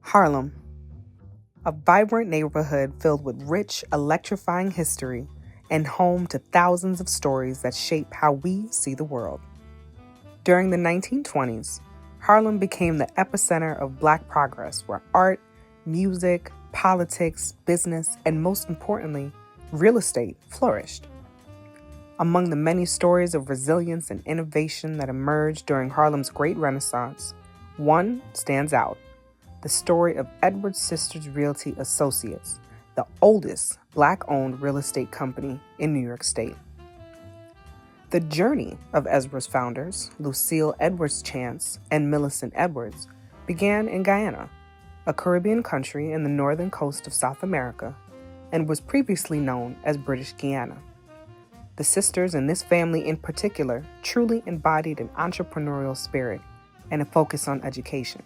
Harlem, a vibrant neighborhood filled with rich, electrifying history and home to thousands of stories that shape how we see the world. During the 1920s, Harlem became the epicenter of Black progress, where art, music, politics, business, and most importantly, real estate flourished. Among the many stories of resilience and innovation that emerged during Harlem's Great Renaissance, one stands out: the story of Edwards Sisters Realty Associates, the oldest Black-owned real estate company in New York State. The journey of Edwards founders, Lucille Edwards-Chance and Millicent Edwards, began in Guyana, a Caribbean country in the northern coast of South America, and was previously known as British Guyana. The sisters and this family in particular truly embodied an entrepreneurial spirit and a focus on education.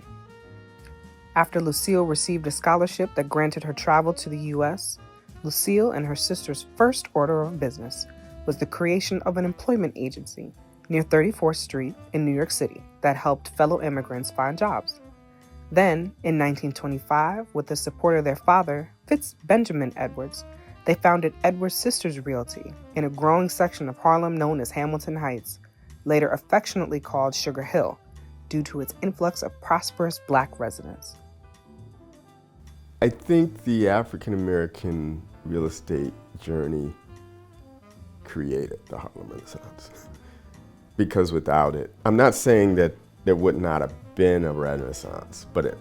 After Lucille received a scholarship that granted her travel to the U.S., Lucille and her sister's first order of business was the creation of an employment agency near 34th Street in New York City that helped fellow immigrants find jobs. Then, in 1925, with the support of their father, Benjamin Edwards, they founded Edwards Sisters Realty in a growing section of Harlem known as Hamilton Heights, later affectionately called Sugar Hill, due to its influx of prosperous Black residents. I think the African American real estate journey created the Harlem Renaissance. Because without it, I'm not saying that there would not have been a Renaissance, but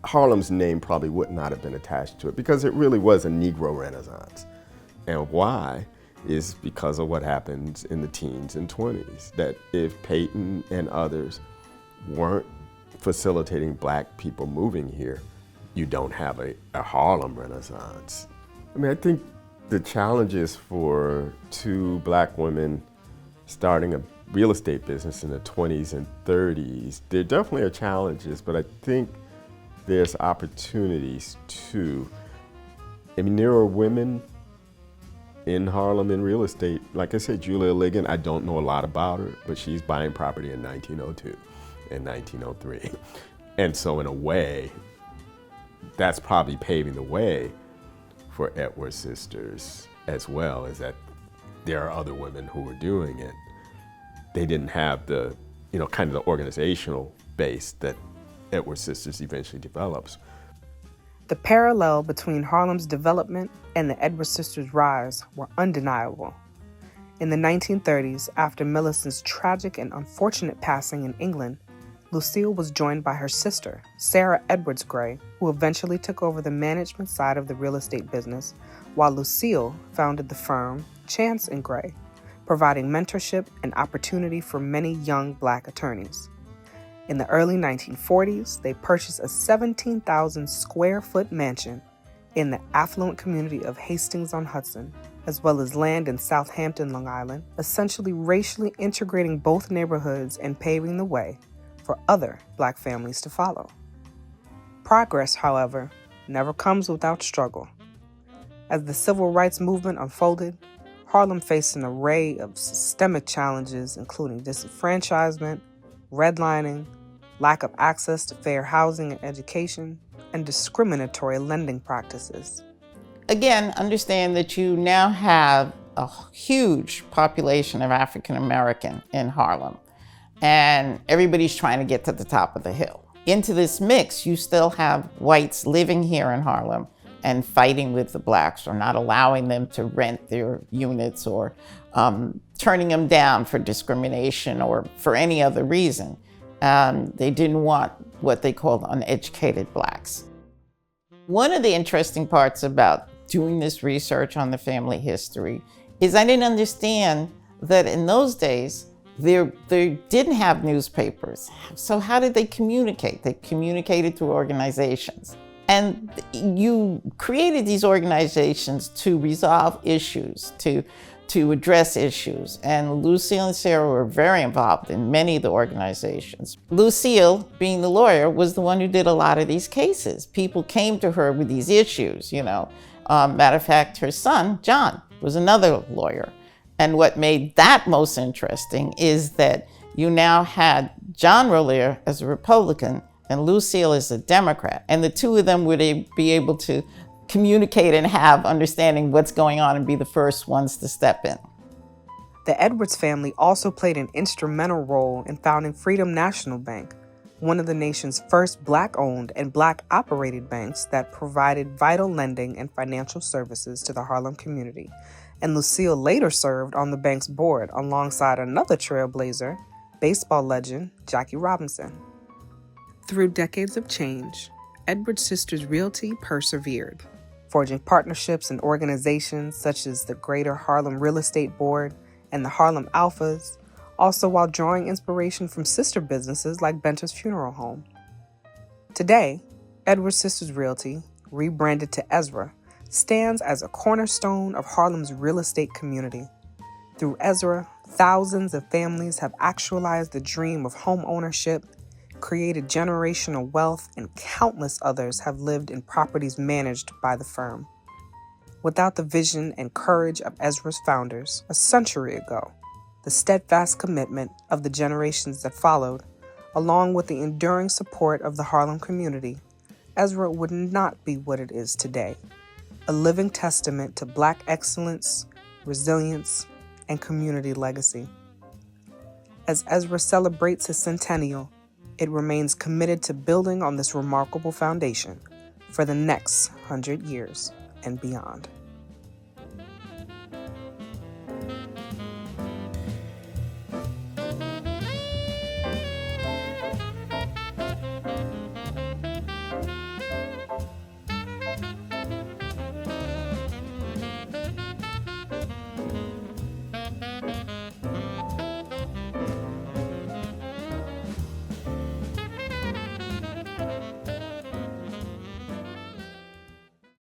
Harlem's name probably would not have been attached to it because it really was a Negro Renaissance. And why is because of what happens in the teens and 20s, that if Peyton and others weren't facilitating Black people moving here, you don't have a Harlem Renaissance. I mean, I think the challenges for two Black women starting a real estate business in the 20s and 30s, there definitely are challenges, but I think there's opportunities too. I mean, there are women in Harlem in real estate. Like I said, Julia Ligon, I don't know a lot about her, but she's buying property in 1902 and 1903. And so in a way, that's probably paving the way for Edwards Sisters as well, is that there are other women who are doing it. They didn't have the, kind of the organizational base that Edwards Sisters eventually develops. The parallel between Harlem's development and the Edwards Sisters' rise were undeniable. In the 1930s, after Millicent's tragic and unfortunate passing in England, Lucille was joined by her sister, Sarah Edwards Gray, who eventually took over the management side of the real estate business, while Lucille founded the firm Chance & Gray, providing mentorship and opportunity for many young Black attorneys. In the early 1940s, they purchased a 17,000 square foot mansion in the affluent community of Hastings-on-Hudson, as well as land in Southampton, Long Island, essentially racially integrating both neighborhoods and paving the way for other Black families to follow. Progress, however, never comes without struggle. As the civil rights movement unfolded, Harlem faced an array of systemic challenges, including disenfranchisement, redlining, lack of access to fair housing and education, and discriminatory lending practices. Again, understand that you now have a huge population of African American in Harlem, and everybody's trying to get to the top of the hill. Into this mix, you still have whites living here in Harlem and fighting with the Blacks, or not allowing them to rent their units, or turning them down for discrimination or for any other reason. They didn't want what they called uneducated Blacks. One of the interesting parts about doing this research on the family history is I didn't understand that in those days, they didn't have newspapers. So how did they communicate? They communicated through organizations. And you created these organizations to resolve issues, to address issues. And Lucille and Sarah were very involved in many of the organizations. Lucille, being the lawyer, was the one who did a lot of these cases. People came to her with these issues, Matter of fact, her son, John, was another lawyer. And what made that most interesting is that you now had John Rollier as a Republican and Lucille is a Democrat. And the two of them would be able to communicate and have understanding what's going on and be the first ones to step in. The Edwards family also played an instrumental role in founding Freedom National Bank, one of the nation's first Black-owned and Black-operated banks that provided vital lending and financial services to the Harlem community. And Lucille later served on the bank's board alongside another trailblazer, baseball legend Jackie Robinson. Through decades of change, Edwards Sisters Realty persevered, forging partnerships and organizations such as the Greater Harlem Real Estate Board and the Harlem Alphas, also while drawing inspiration from sister businesses like Benter's Funeral Home. Today, Edwards Sisters Realty, rebranded to Ezra, stands as a cornerstone of Harlem's real estate community. Through Ezra, thousands of families have actualized the dream of home ownership, created generational wealth, and countless others have lived in properties managed by the firm. Without the vision and courage of Ezra's founders a century ago, the steadfast commitment of the generations that followed, along with the enduring support of the Harlem community, Ezra would not be what it is today, a living testament to Black excellence, resilience, and community legacy. As Ezra celebrates his centennial, it remains committed to building on this remarkable foundation for the next 100 years and beyond.